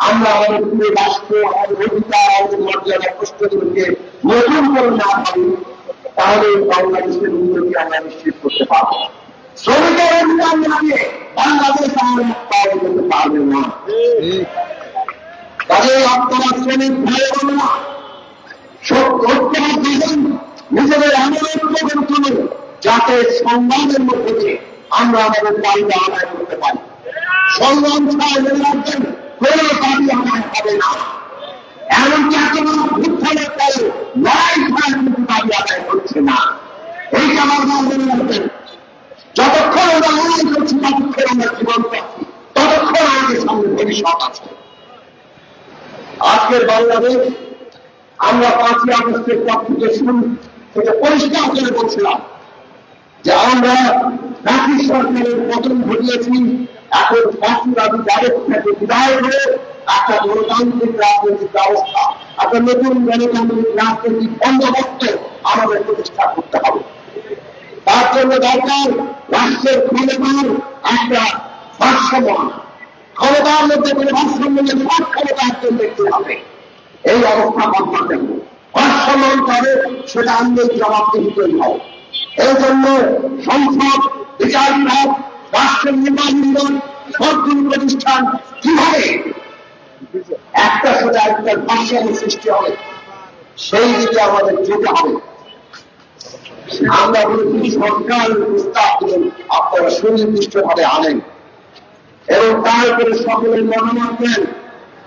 আমরা আমাদের পুরো রাষ্ট্র, আমাদের অধিকার, আমাদের মর্যাদা প্রশ্নগুলোকে নতুন করে না পারি, তাহলে বাংলাদেশের উন্নতি আমরা নিশ্চিত করতে পারবো। শ্রমিকের অধিকার না দিয়ে বাংলাদেশ আমরা পাওয়া যেতে পারবে না। কাজে আপনারা শ্রমিক ভাই বোনেরা নিজেদের এমন ঐক্য গড়ে তুলুন যাতে সংগ্রামের মধ্যে দিয়ে আমরা আমাদের দাবিটা আদায় করতে পারি। সংগ্রাম ছাড়া মনে রাখবেন কোন দাবি আদায় হবে না। এমনকি এখন উত্থানের পরে লড়াই ছাড়া কিন্তু দাবি আদায় করছে না। এইটা আমার মনে রাখবেন। যতক্ষণ আমরা লড়াই করছি ততক্ষণ আমরা জীবন পাচ্ছি, ততক্ষণ আমাদের সামনে ভবিষ্যৎ আছে। আজকের বাংলাদেশ আমরা 5ই আগস্টের পর থেকে শুরু থেকে পরিষ্কার করে বলছিলাম যে আমরা জাতীয় সরকারের পতন ঘটিয়েছি, এখন ফ্যাসিবাদী ব্যবস্থাকে বিদায় করে একটা গণতান্ত্রিক রাজনৈতিক ব্যবস্থা, একটা নতুন গণতান্ত্রিক রাজনৈতিক বন্দোবস্ত আমাদের প্রতিষ্ঠা করতে হবে। তার জন্য দরকার রাষ্ট্রের ক্ষমতার একটা ভারসাম্য, ক্ষমতার মধ্যে কোনো ভারসাম্য নেই, সব ক্ষমতা একজন দেখতে হবে। এই অবস্থা বদলাতে হবে। ভারসাম্য করে সেটা আন্দোলন জবাবদিহিতেই হবে। এই জন্য সংসদ, বিচার বিভাগ, রাষ্ট্রের নির্বাচন, সরকারি প্রতিষ্ঠান কিভাবে একটা সাথে একটা ভারসাম্য সৃষ্টি হবে সেই দিকে আমাদের যেতে হবে। আমরা বলেছি সরকার প্রস্তাব দিলেন, আপনারা সুনির্দিষ্টভাবে আনেন এবং তার উপরে সকলের মতামত দেন।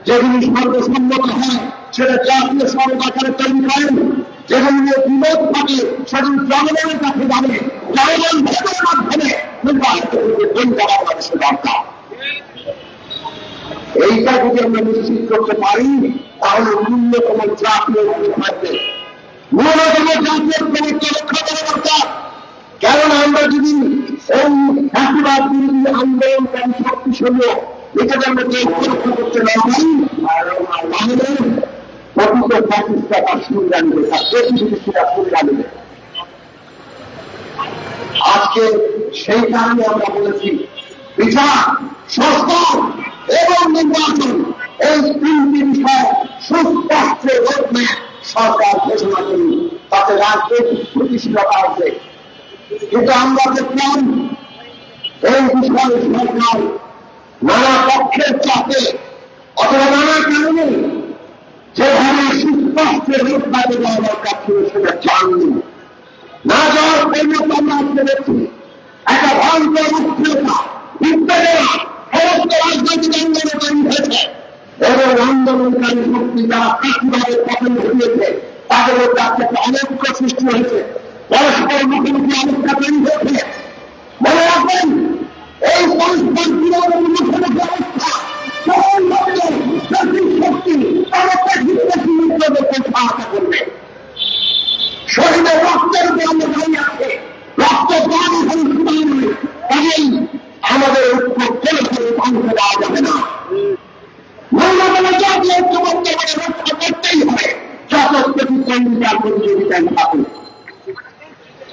যেগুলি সর্বসম্মত হয় সেটা জাতীয় সনদ আকারে তৈরি করেন, যেগুলি বিরোধ থাকে সেগুলি জনগণের কাছে যাবে, জনগণ ভোটের মাধ্যমে নির্বাচিত করবে। কোনটা বাংলাদেশের দরকার, এইটা যদি আমরা নিশ্চিত করতে পারি তাহলে ন্যূনতম জাতীয় থাকবে, ন্যূনতম জাতীয় প্রভুত্ব রক্ষা করা দরকার। কারণ আমরা যদি এই ফ্যাসিবাদ বিরোধী আন্দোলনকারী শক্তিশালী এটাকে আমরা রক্ষা করতে না পারি তাহলে প্রকৃত ফ্যাসিস্টরা তার সুর জানবে, তার প্রতিনিধিরা সুর জানবে। আজকে সেই কারণে আমরা বলেছি বিচার, সংস্কার এবং নির্বাচন এই 3টি বিষয় সুস্পষ্ট রোডম্যাপ সরকার ঘোষণা করি, তাতে রাজনৈতিক স্থিতিশীলতা আছে। কিন্তু আমরা দেখলাম এই বিষয়ে সরকার নানা পক্ষের চাপে অথবা নানা কারণে যেভাবে সুস্পষ্ট রোডম্যাপে যাওয়া দরকার ছিল সেটা চাননি। না যাওয়ার পরিণত আমরা আজকে দেখছি একটা ভয়ঙ্কর উৎপীড়তা, বিদ্বেষেরা সমস্ত রাজনৈতিক আন্দোলন তৈরি হয়েছে এবং আন্দোলনকারী শক্তি যারা প্রাকৃতিকভাবে পতন ঘটিয়েছে তাদের মধ্যে একটা অনৈক্য সৃষ্টি হয়েছে, পরস্পর মুখোমুখি অবস্থা তৈরি হয়েছে। মনে রাখবেন এই পরস্পর বিরোধী মুখোমুখি অবস্থা শক্তি তাদের প্রাকৃতিককে সহায়তা করবে। শরীরের রক্তের উপর আমরা দাঁড়িয়ে আছে, রক্ত পান এখন সুদান, কাজেই আমাদের ঐক্য ফেলে ফেলে ধ্বংস দেওয়া যাবে না। ন্যূনতম জাতীয় ঐক্যবদ্ধ রক্ষা করতেই হবে, যত প্রতিদ্বন্দ্বিতার প্রতিযোগিতায় থাকুক।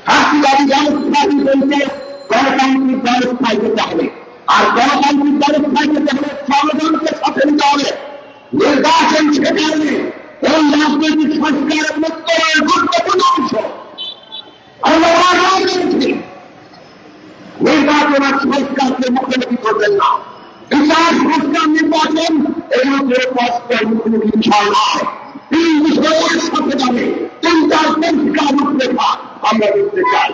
ফাঁসিবাদী ব্যবস্থাটি বলতে গণতান্ত্রিক ব্যবস্থায় যেতে হবে, আর গণতান্ত্রিক ব্যবস্থায় যেতে হলে জনগণকে সাথে নিতে হবে। নির্বাচন সে কারণে এই রাজনৈতিক সংস্কারের উত্তরের গুরুত্বপূর্ণ অংশ। আমরা নির্বাচন আর সংস্কারকে মুখোমুখি করবেন না। বিচার, সংস্কার, নির্বাচন এগুলো পরস্পর মুখোমুখি বিষয় নয়। 3 বিষয়ের সাথে যাবে, 3টার পরিষ্কার রূপরেখা আমরা দেখতে চাই।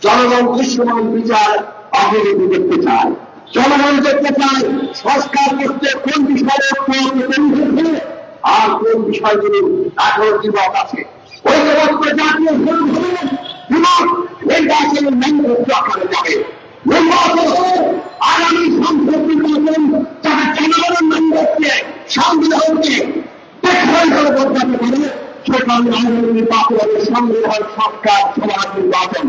জনগণ দৃশ্যমান বিচার অগ্রগতি দেখতে চায়, জনগণ দেখতে চায় সংস্কার করতে কোন বিষয়ে হয়েছে আর কোন বিষয়গুলি এখনো বিবাদ আছে। ঐক্যবদ্ধ জাতীয় বিভাগ নির্বাচনের ম্যান্ডেট আকারে যাবে। নির্বাচন আগামী সংসদ নির্বাচন যাতে জনগণের ম্যান্ডেটকে সংবিধানকে দেখভাল করে বদলাতে পারে, সেখানে আগামী নির্বাচনের সংবিধান সংস্কার সভার নির্বাচন,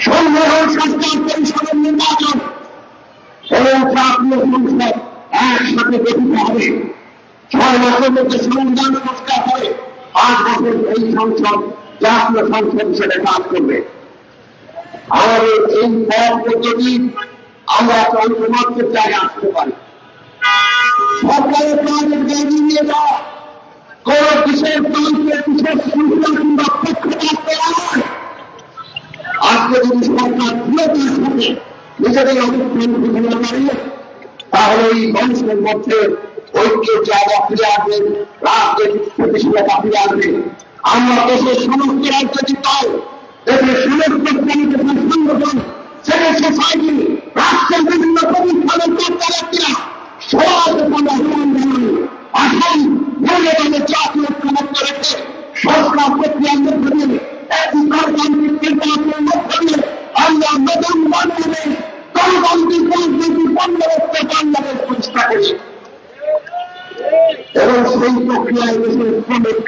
সংবিধান সংস্কার পরিষদের নির্বাচন এবং জাতীয় সংসদ একসাথে গঠিত হবে। 6 মাসের মধ্যে সংবিধান সংস্কার হবে, 5 বছর এই সংসদ জাতীয় সংসদ হিসেবে কাজ করবে। আমাদের এই পথ পদ্ধতি আমরা একটা ঐক্যমাত্রের জায়গায় আসতে পারি। এগিয়ে যাওয়া, কোন দেশের প্রান্তে দেশের শৃঙ্খলা কিংবা পক্ষপাত নয়। আজকে যদি সরকার দৃঢ়তার সাথে নিজেদের অবস্থান খুঁজে না পারে, তাহলে এই মানুষের মধ্যে ঐক্যের জায়গা ফিরে আসবে, রাজনৈতিক স্থিতিশীলতা ফিরে আসবে। আমরা দেশের সমস্ত রাজনৈতিক দল, দেশের সমস্ত কমিউনিকেশন সংগঠন, সিভিল সোসাইটি, রাষ্ট্রের বিভিন্ন প্রতিষ্ঠানের কর্তারা সবাইকে আমরা আহ্বান জানাই, আসুন মূল্যবানের জাতীয় ঐক্যমত্য রেখে সংস্কার প্রক্রিয়ার মধ্যে দিয়ে একটি গণতান্ত্রিক নির্বাচনের মধ্যে দিয়ে আমরা নতুন বাংলাদেশ, গণতান্ত্রিক রাজনৈতিক বন্দোবস্ত বাংলাদেশ প্রতিষ্ঠা করি এবং সেই প্রক্রিয়ায় দেশের শ্রমিক